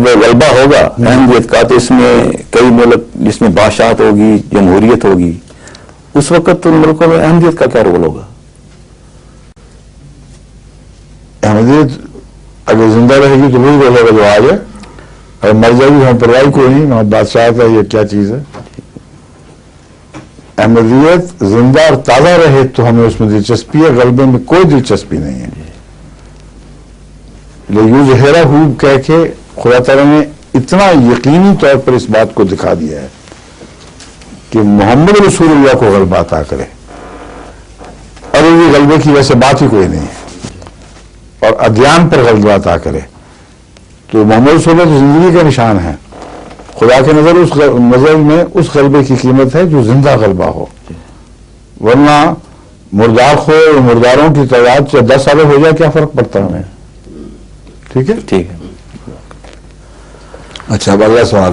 جب غلبہ ہوگا احمدیت کا تو اس میں کئی ملک جس میں بادشاہت ہوگی، جمہوریت ہوگی، اس وقت ان ملکوں میں احمدیت کا کیا رول ہوگا؟ احمدیت اگر زندہ رہے گی تو وہی رول ہوگا جو آج ہے، اگر مر جائے گی ہم پرواہی کوئی نہیں، محمد بادشاہت ہے، یہ کیا چیز ہے؟ احمدیت زندہ اور تازہ رہے تو ہمیں اس میں دلچسپی ہے، غلبے میں کوئی دلچسپی نہیں ہے۔ لیظہرہ کہہ کے خدا تعالیٰ نے اتنا یقینی طور پر اس بات کو دکھا دیا ہے کہ محمد رسول اللہ کو غلبہ عطا کرے، اور یہ غلبے کی ویسے بات ہی کوئی نہیں ہے، اور ادیان پر غلبہ عطا کرے تو محمد رسول اللہ تو زندگی کا نشان ہے۔ خدا کے نظر میں اس غلبے کی قیمت ہے جو زندہ غلبہ ہو، ورنہ مردار ہو، مرداروں کی تعداد سے 10 سال ہو جائے کیا فرق پڑتا ہے ہمیں؟ ٹھیک ہے؟ ٹھیک ہے۔ اچھا، اب اگلا سوال۔